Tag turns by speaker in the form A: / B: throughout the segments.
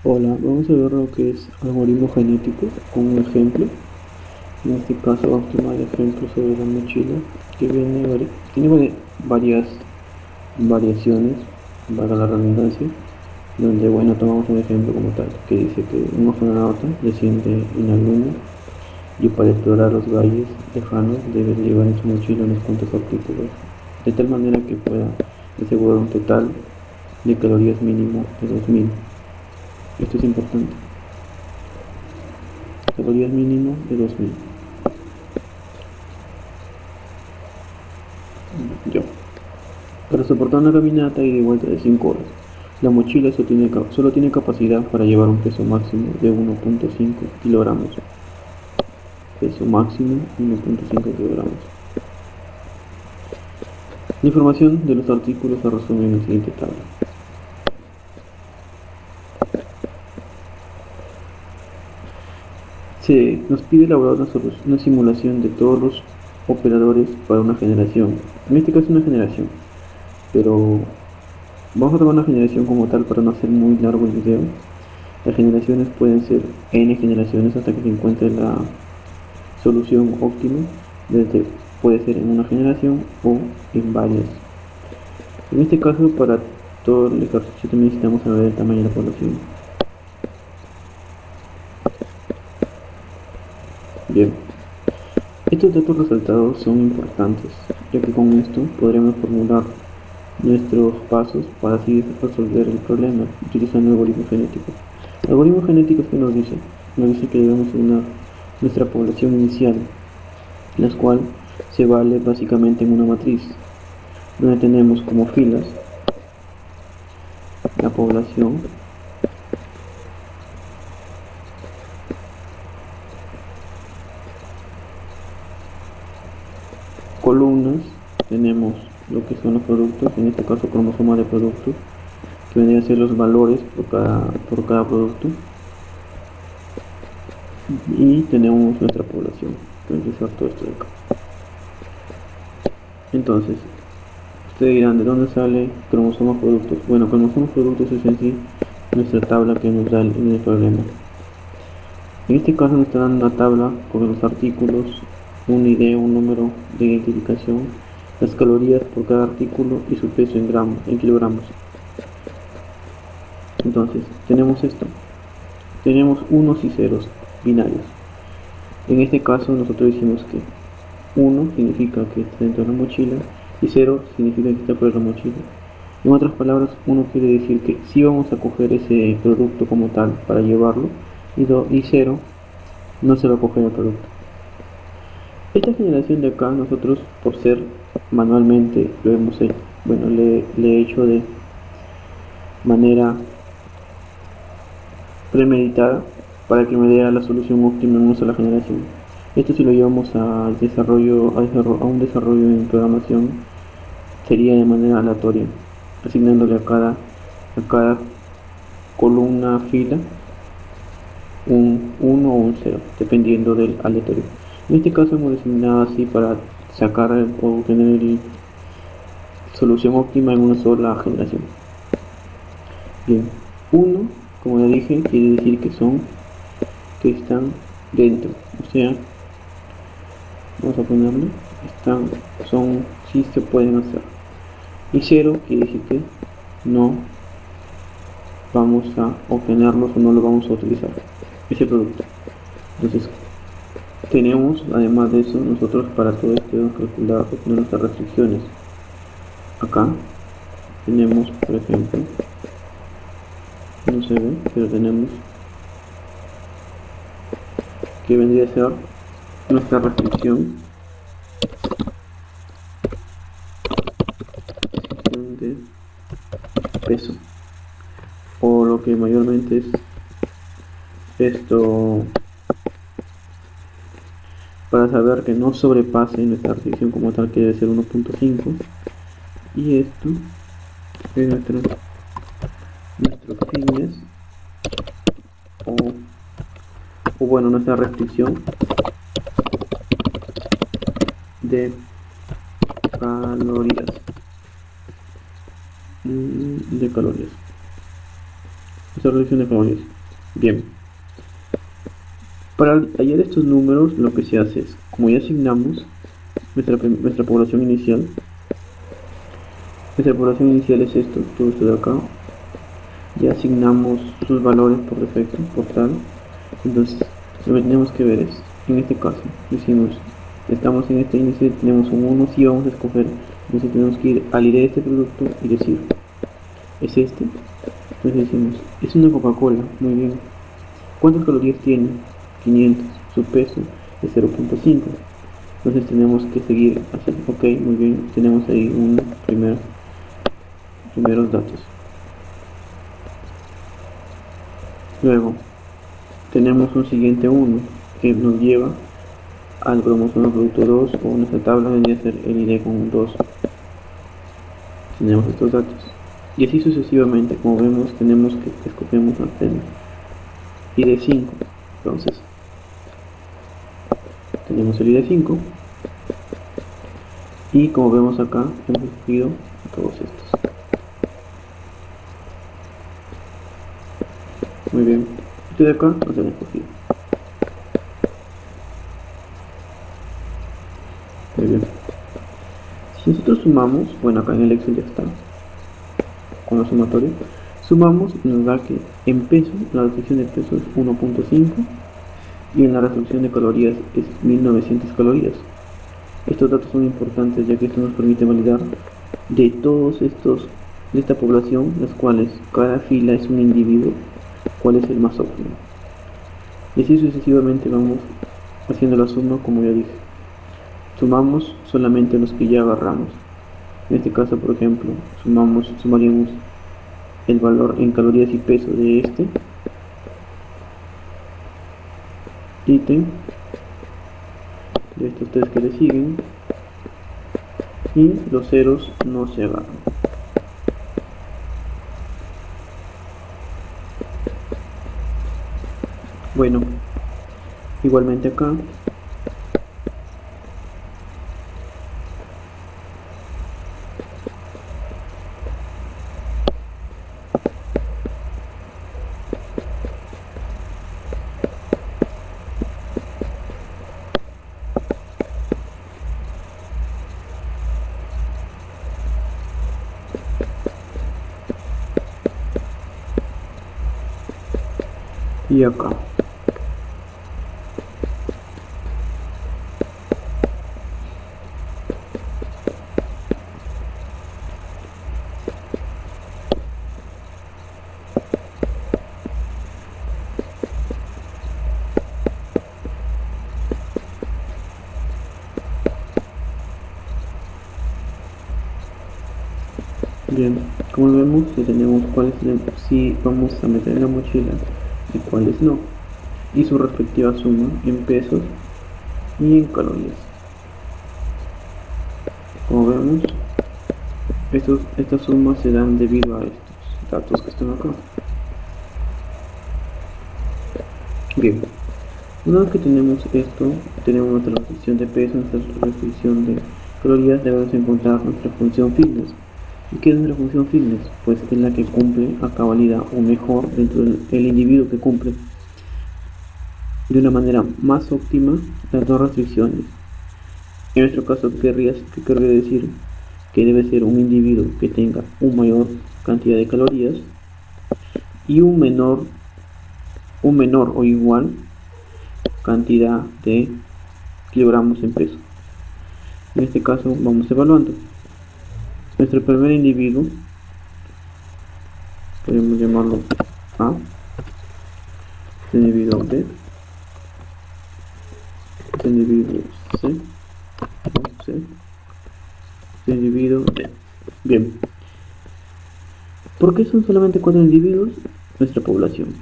A: Hola, vamos a ver lo que es algoritmo genético con un ejemplo. En este caso vamos a tomar el ejemplo sobre la mochila que tiene varias variaciones, valga la redundancia, donde bueno, tomamos un ejemplo como tal, que dice que un astronauta desciende en la luna y para explorar los valles lejanos debe llevar en su mochila unos cuantos artículos, de tal manera que pueda asegurar un total de calorías mínimo de 2000. Esto es importante. Calorías mínimo de 2000. Yo. Para soportar una caminata y de vuelta de 5 horas, la mochila solo tiene capacidad para llevar un peso máximo de 1.5 kilogramos. Peso máximo 1.5 kilogramos. La información de los artículos se resume en la siguiente tabla. Se nos pide elaborar una simulación de todos los operadores para una generación. En este caso una generación, pero vamos a tomar una generación como tal para no hacer muy largo el video. Las generaciones pueden ser n generaciones hasta que se encuentre la solución óptima. Puede ser en una generación o en varias. En este caso, para todo el ejercicio también necesitamos saber el tamaño de la población. Bien, estos datos resaltados son importantes, ya que con esto podremos formular nuestros pasos para así resolver el problema utilizando algoritmos genéticos. Algoritmos genéticos que nos dice que debemos unir nuestra población inicial, la cual se vale básicamente en una matriz, donde tenemos como filas la población, columnas tenemos lo que son los productos, en este caso cromosomas de productos, que vendrían a ser los valores por cada producto, y tenemos nuestra población. Entonces, todo esto de acá. Entonces, ustedes dirán, ¿de dónde sale cromosomas productos? Bueno, cromosomas productos es en sí nuestra tabla que nos da el problema. En este caso nos está dando una tabla con los artículos, un ID, un número de identificación, las calorías por cada artículo y su peso en kilogramos. Entonces, tenemos esto. Tenemos unos y ceros binarios. En este caso nosotros decimos que 1 significa que está dentro de la mochila y 0 significa que está fuera de la mochila. En otras palabras, 1 quiere decir que sí vamos a coger ese producto como tal para llevarlo, y 0 no se va a coger el producto. Esta generación de acá nosotros, por ser manualmente, lo hemos hecho, bueno, le he hecho de manera premeditada para que me dé la solución óptima en una sola generación. Esto, si lo llevamos a un desarrollo en programación, sería de manera aleatoria, asignándole a cada columna, fila, un 1 o un 0, dependiendo del aleatorio. En este caso hemos designado así para sacar o obtener la solución óptima en una sola generación. Bien, 1, como ya dije, quiere decir que están dentro, o sea, vamos a ponerle, sí se pueden hacer. Y 0 quiere decir que no vamos a obtenerlos o no lo vamos a utilizar, ese producto. Entonces, tenemos, además de eso, nosotros para todo esto debemos calcular nuestras restricciones. Acá tenemos, por ejemplo, no se ve, pero tenemos que vendría a ser nuestra restricción de peso, o lo que mayormente es esto, para saber que no sobrepase nuestra restricción como tal, que debe ser 1.5, y esto es nuestros fines, o bueno, nuestra restricción de calorías, esta reducción de calorías. Bien, para hallar estos números lo que se hace es, como ya asignamos nuestra población inicial, es esto, todo esto de acá, ya asignamos sus valores por defecto, por tal. Entonces lo que tenemos que ver es, en este caso, decimos, estamos en este índice, tenemos un 1, si vamos a escoger, entonces tenemos que ir al ID de este producto y decir, ¿es este? Entonces decimos, es una Coca-Cola, muy bien. ¿Cuántas calorías tiene? 500, su peso es 0.5. Entonces tenemos que seguir así, ok, muy bien, tenemos ahí un primeros datos. Luego tenemos un siguiente 1 que nos lleva al cromosoma producto 2, o nuestra tabla vendría a ser el ID con 2. Tenemos estos datos. Y así sucesivamente, como vemos, tenemos que escogemos hasta el ID 5. Entonces, tenemos el ID 5. Y como vemos acá, hemos escogido todos estos. Muy bien. Este de acá no se han escogido. Muy bien. Si nosotros sumamos, bueno, acá en el Excel ya está, con los sumatorios, sumamos y nos da que en peso, la restricción de peso es 1.5 y en la restricción de calorías es 1900 calorías. Estos datos son importantes ya que esto nos permite validar de todos estos, de esta población, las cuales cada fila es un individuo, cuál es el más óptimo. Y así sucesivamente vamos haciendo la suma, como ya dije. Sumamos solamente los que ya agarramos. En este caso, por ejemplo, sumaríamos el valor en calorías y peso de este ítem, de estos tres que le siguen, y los ceros no se agarran. Bueno, igualmente acá y acá. Bien, como vemos, ya tenemos cuáles si vamos a meter en la mochila y cuáles no, y su respectiva suma en pesos y en calorías. Como vemos, estas sumas se dan debido a estos datos que están acá. Bien, una vez que tenemos esto, tenemos nuestra restricción de peso, nuestra restricción de calorías, debemos encontrar nuestra función fitness. ¿Y qué es nuestra función fitness? Pues es la que cumple a cabalidad o mejor dentro del individuo que cumple de una manera más óptima las dos restricciones. En nuestro caso, ¿qué querría decir? Que debe ser un individuo que tenga una mayor cantidad de calorías y un menor o igual cantidad de kilogramos en peso. En este caso vamos evaluando. Nuestro primer individuo, podemos llamarlo A, este individuo B, este individuo C, este individuo D. Bien, ¿por qué son solamente 4 individuos? Nuestra población.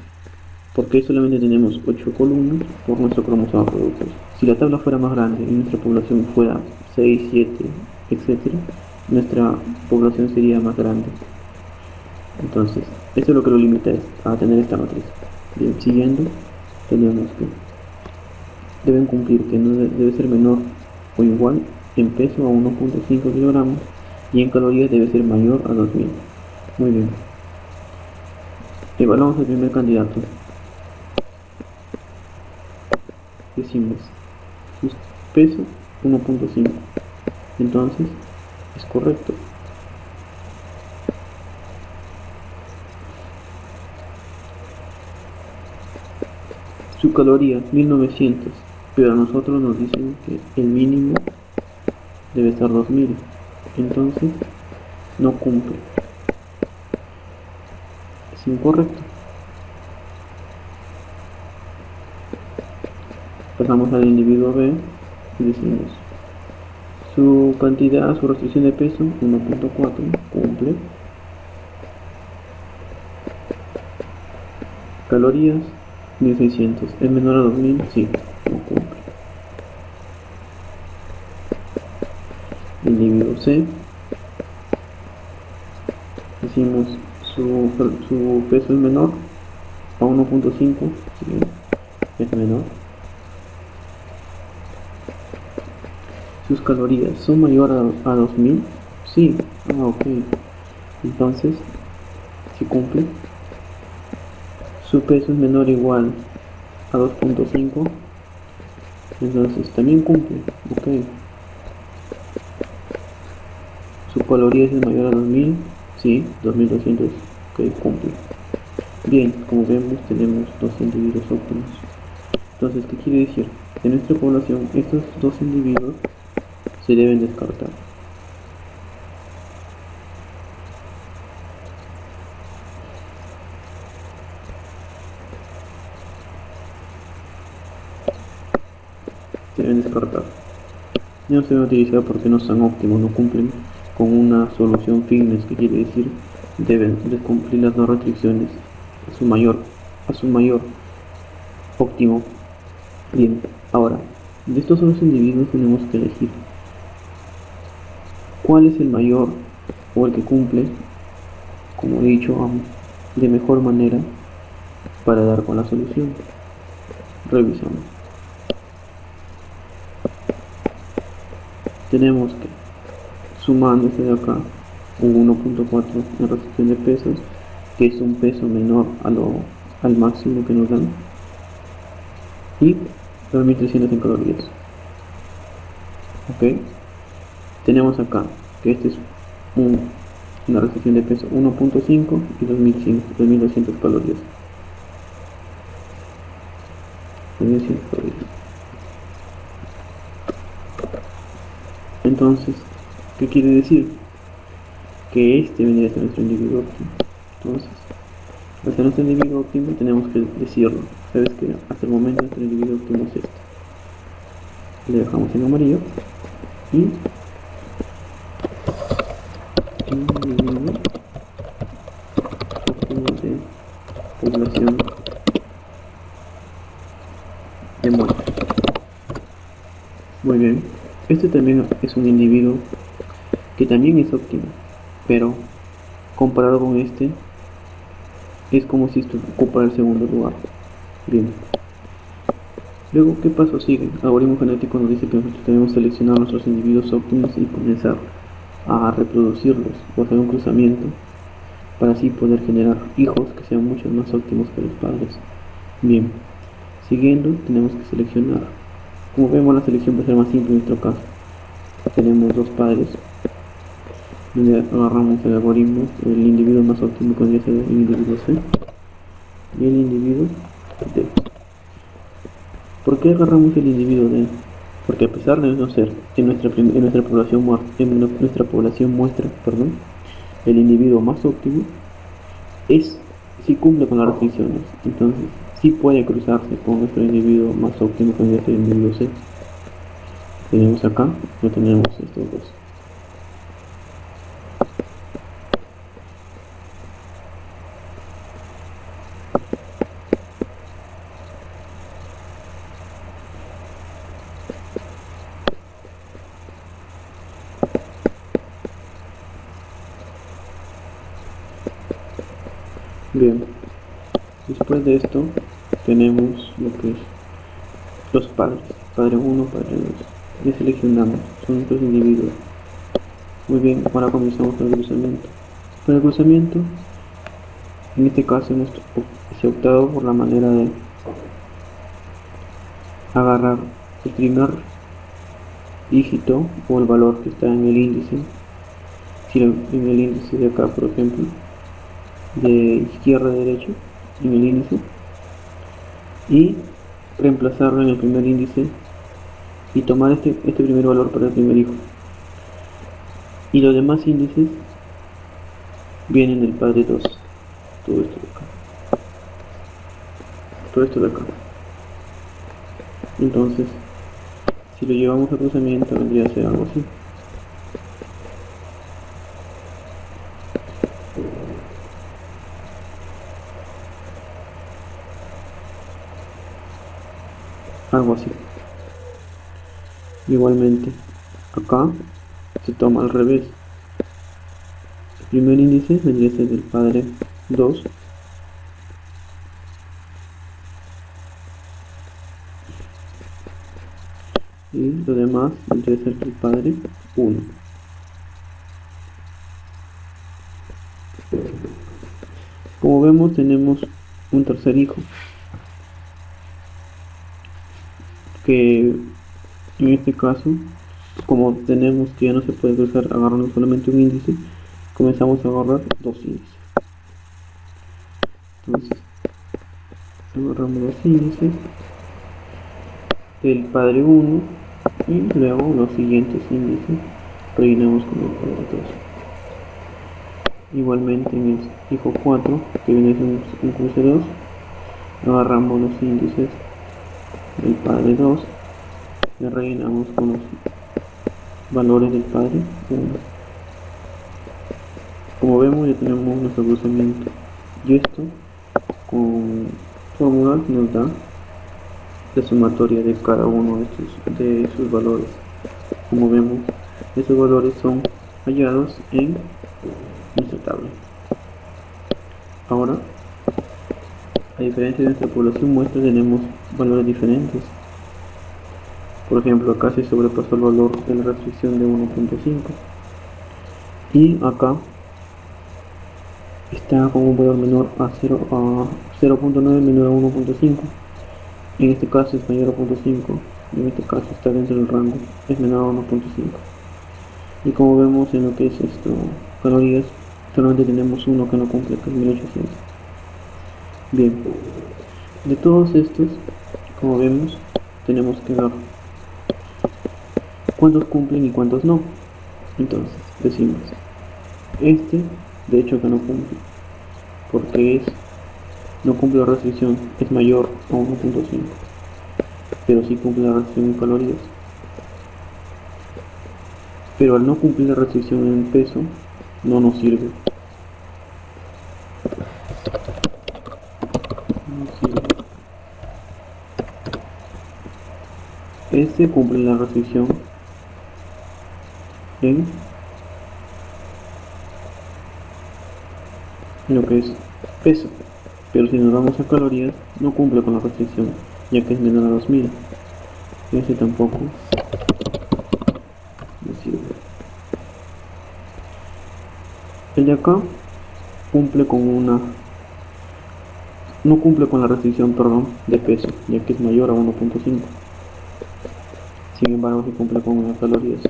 A: Porque solamente tenemos 8 columnas por nuestro cromosoma productor. Si la tabla fuera más grande y nuestra población fuera 6, 7, etc., nuestra población sería más grande. Entonces, eso es lo que lo limita a tener esta matriz. Bien, siguiendo, tenemos que deben cumplir que no debe ser menor o igual en peso a 1.5 kilogramos y en calorías debe ser mayor a 2000. Muy bien. Evaluamos el primer candidato. Decimos su peso 1.5. Entonces es correcto. Su caloría 1900, pero a nosotros nos dicen que el mínimo debe estar 2000. Entonces no cumple. Es incorrecto. Pasamos al individuo B y decimos su cantidad, su restricción de peso 1.4, cumple. Calorías 1600, ¿es menor a 2000? Sí, no cumple. Individuo C, decimos su peso es menor a 1.5, sí, es menor. Sus calorías son mayores a 2000, sí, ok, entonces si cumple. Su peso es menor o igual a 2.5, entonces también cumple, ok. Su calorías es mayor a 2000, sí, 2200, ok, cumple. Bien, como vemos tenemos dos individuos óptimos. Entonces, ¿qué quiere decir? En nuestra población estos dos individuos se deben descartar. Se deben descartar. No se deben utilizar porque no son óptimos, no cumplen con una solución fitness, que quiere decir deben de cumplir las dos restricciones a su mayor óptimo. Bien, ahora, de estos dos individuos tenemos que elegir cuál es el mayor o el que cumple, como he dicho, de mejor manera para dar con la solución. Revisamos. Tenemos que, sumando este de acá, un 1.4 en restricción de pesos, que es un peso menor al máximo que nos dan, y 2300 en calorías. Ok, tenemos acá que este es una restricción de peso 1.5 y 2200 calorías. 2200 calorías. Entonces, ¿qué quiere decir? Que este vendría a ser nuestro individuo óptimo. Entonces, al ser nuestro individuo óptimo tenemos que decirlo. Sabes que hasta el momento nuestro individuo óptimo es este. Le dejamos en amarillo y individuo óptimo de población de muerte. Muy bien, este también es un individuo que también es óptimo, pero comparado con este es como si esto ocupara el segundo lugar. Bien. Luego, ¿qué paso sigue? Algoritmo genético nos dice que nosotros debemos seleccionar nuestros individuos óptimos y comenzar a reproducirlos o hacer un cruzamiento para así poder generar hijos que sean mucho más óptimos que los padres. Bien, siguiendo tenemos que seleccionar. Como vemos, la selección va a ser más simple en nuestro caso. Tenemos dos padres, donde agarramos el algoritmo, el individuo más óptimo que vendría a ser el individuo C y el individuo D. ¿Por qué agarramos el individuo D? Porque a pesar de no ser en nuestra población muestra, el individuo más óptimo, sí cumple con las restricciones, entonces sí puede cruzarse con nuestro individuo más óptimo, que es el individuo C. Tenemos acá, no tenemos estos dos. Bien, después de esto tenemos lo que es los padres, padre 1, padre 2. Ya seleccionamos, son nuestros individuos. Muy bien, ahora comenzamos con el cruzamiento. Para el cruzamiento En este caso se ha optado por la manera de agarrar el primer dígito o el valor que está en el índice, si en el índice de acá, por ejemplo, de izquierda a derecha, en el índice, y reemplazarlo en el primer índice y tomar este primer valor para el primer hijo. Y los demás índices vienen del padre 2. Todo esto de acá. Todo esto de acá. Entonces, si lo llevamos a cruzamiento, vendría a ser algo así. Algo así. Igualmente, acá se toma al revés. El primer índice vendría a ser del padre 2. Y lo demás vendría a ser del padre 1. Como vemos, tenemos un tercer hijo, que en este caso, como tenemos que ya no se puede cruzar agarrando solamente un índice, comenzamos a agarrar dos índices. Entonces, agarramos los índices del padre 1 y luego los siguientes índices rellenamos con el padre 2. Igualmente en el hijo 4, que viene a ser un cruce 2, agarramos los índices del padre 2 y rellenamos con los valores del padre 1. Como vemos, ya tenemos nuestro cruzamiento, y esto con fórmulas nos da la sumatoria de cada uno de sus valores. Como vemos, esos valores son hallados en nuestra tabla. Ahora, a diferencia de nuestra población muestra, tenemos valores diferentes. Por ejemplo, acá se sobrepasó el valor de la restricción de 1.5 y acá está con un valor menor a 0.9 menor a 1.5. En este caso es mayor a 0.5 y en este caso está dentro del rango, es menor a 1.5. Y como vemos en lo que es esto, calorías, solamente tenemos uno que no cumple, que es 1800. Bien, de todos estos, como vemos, tenemos que ver cuántos cumplen y cuántos no. Entonces decimos, este de hecho que no cumple, porque no cumple la restricción, es mayor a 1.5, pero sí cumple la restricción en calorías. Pero al no cumplir la restricción en peso, no nos sirve. Este cumple la restricción en lo que es peso, pero si nos vamos a calorías, no cumple con la restricción, ya que es menor a 2000. Este tampoco nos sirve. El de acá cumple con no cumple con la restricción, de peso, ya que es mayor a 1.5. Sin embargo, se cumple con unas calorías,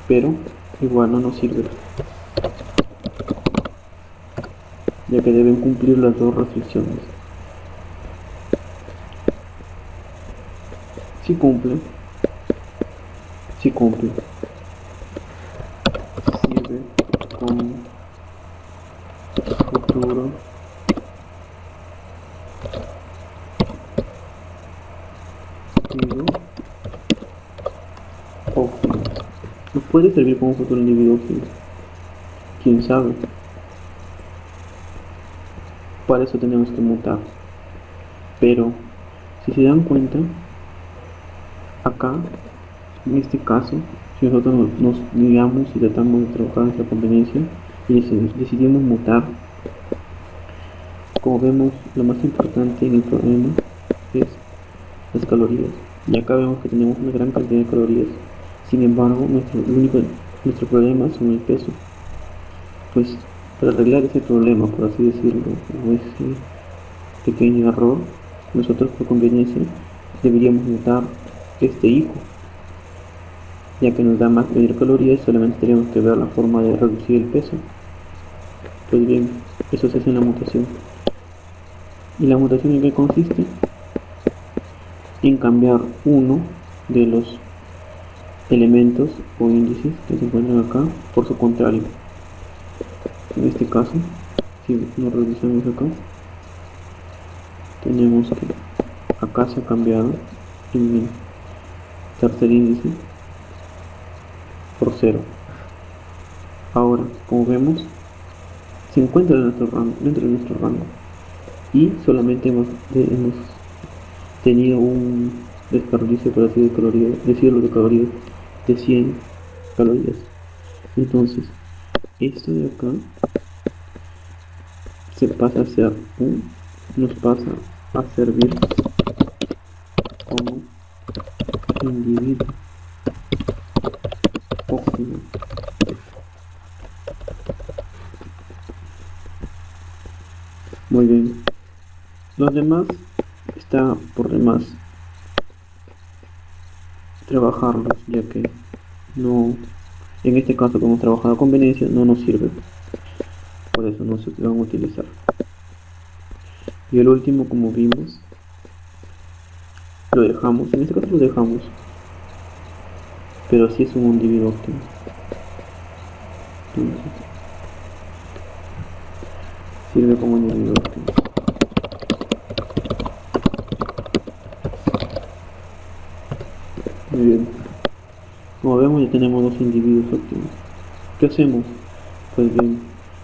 A: pero igual no nos sirve, ya que deben cumplir las dos restricciones. Si cumple, sirve como futuro individuo óptimo. Nos puede servir como futuro individuo óptimo, quién sabe. Para eso tenemos que mutar. Pero si se dan cuenta, acá en este caso, si nosotros nos digamos y tratamos de trabajar nuestra conveniencia y decidimos mutar, como vemos, lo más importante en el problema es las calorías, y acá vemos que tenemos una gran cantidad de calorías. Sin embargo, nuestro problema es con el peso, pues Para arreglar ese problema, por así decirlo, o ese pequeño error, nosotros por conveniencia deberíamos notar este hijo, ya que nos da más medir calorías y solamente tenemos que ver la forma de reducir el peso. Pues bien, eso se hace en la mutación. ¿Y la mutación en qué consiste? En cambiar uno de los elementos o índices que se encuentran acá por su contrario. En este caso, si nos revisamos acá, tenemos que acá se ha cambiado el tercer índice por 0. Ahora, como vemos, se encuentra dentro de nuestro rango y solamente hemos tenido un desperdicio, por así decirlo, de calorías de 100 calorías. Entonces, esto de acá nos pasa a servir como individuo óptimo. Muy bien. Los demás está por demás trabajarlos, ya que no, en este caso como hemos trabajado a conveniencia, no nos sirve. Por eso no se van a utilizar. Y el último, como vimos, lo dejamos, en este caso lo dejamos, pero sí es un individuo óptimo. Entonces, sirve como individuo óptimo. Muy bien. Como vemos, ya tenemos dos individuos óptimos. ¿Qué hacemos? Pues bien,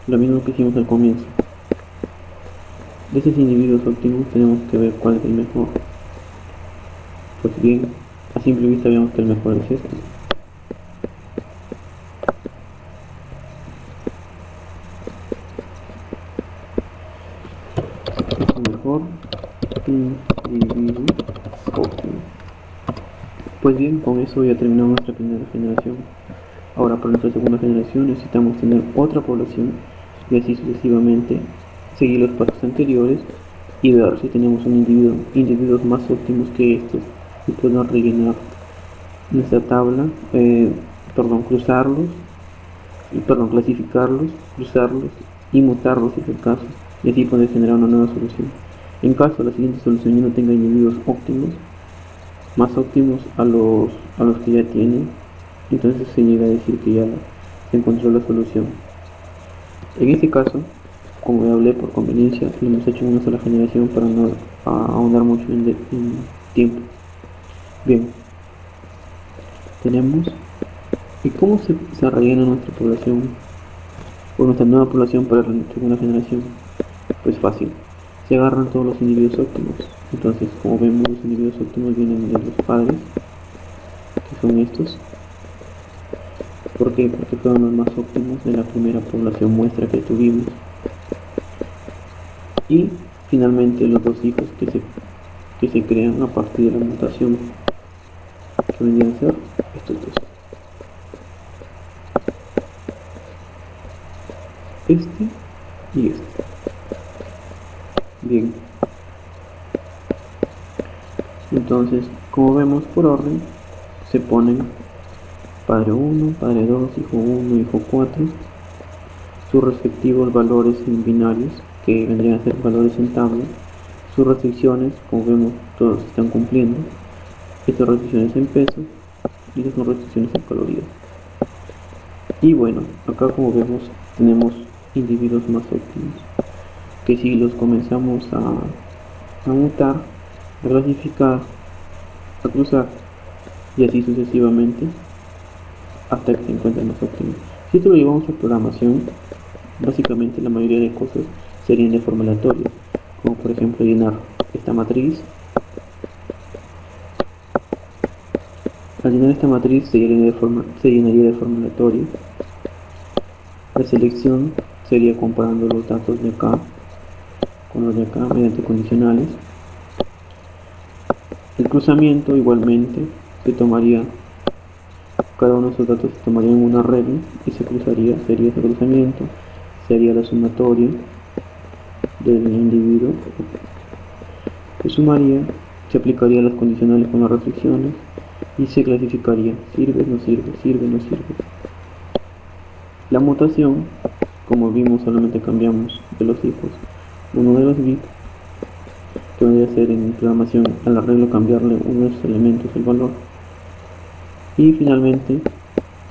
A: lo mismo que hicimos al comienzo. De esos individuos óptimos tenemos que ver cuál es el mejor. Pues bien, a simple vista vemos que el mejor es este. Es el mejor individuo óptimo. Pues bien, con eso ya terminamos nuestra primera generación. Ahora, para nuestra segunda generación necesitamos tener otra población y así sucesivamente seguir los pasos anteriores y ver si tenemos individuos más óptimos que estos y poder rellenar nuestra tabla, clasificarlos, cruzarlos y mutarlos si es el caso, y así poder generar una nueva solución. En caso la siguiente solución ya no tenga individuos óptimos, más óptimos a los que ya tienen, entonces se llega a decir que ya se encontró la solución. En este caso, como ya hablé, por conveniencia lo hemos hecho en una sola generación para no ahondar mucho en tiempo. Bien, tenemos ¿y cómo se rellena nuestra población o nuestra nueva población para la segunda generación? Pues fácil, se agarran todos los individuos óptimos. Entonces, como vemos, los individuos óptimos vienen de los padres, que son estos. ¿Por qué? Porque fueron los más óptimos de la primera población muestra que tuvimos. Y finalmente los dos hijos que se crean a partir de la mutación, que vendrían a ser estos dos. Este y este. Bien. Entonces, como vemos por orden, se ponen padre 1, padre 2, hijo 1, hijo 4, sus respectivos valores en binarios, que vendrían a ser valores en tabla, sus restricciones, como vemos, todos se están cumpliendo, estas restricciones en peso y estas son restricciones en calorías. Y bueno, acá como vemos tenemos individuos más óptimos, que si los comenzamos a mutar, a clasificar, a cruzar y así sucesivamente hasta que se encuentren más óptimos. Si esto lo llevamos a programación, básicamente la mayoría de cosas serían de forma aleatoria, como por ejemplo llenar esta matriz. Al llenar esta matriz se llenaría de forma aleatoria. La selección sería comparando los datos de acá con los de acá mediante condicionales. El cruzamiento igualmente se tomaría, cada uno de esos datos se tomaría en una regla y se cruzaría, sería ese cruzamiento, sería la sumatoria del individuo. Se sumaría, se aplicaría las condicionales con las restricciones y se clasificaría sirve, no sirve, sirve, no sirve. La mutación, como vimos, solamente cambiamos de los hijos uno de los bits, que vendría a ser en programación al arreglo cambiarle unos elementos el valor. Y finalmente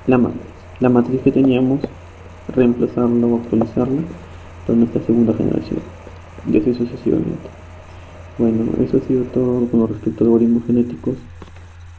A: la matriz que teníamos, reemplazarla o actualizarla para nuestra segunda generación, y así sucesivamente. Bueno, eso ha sido todo con respecto a algoritmos genéticos.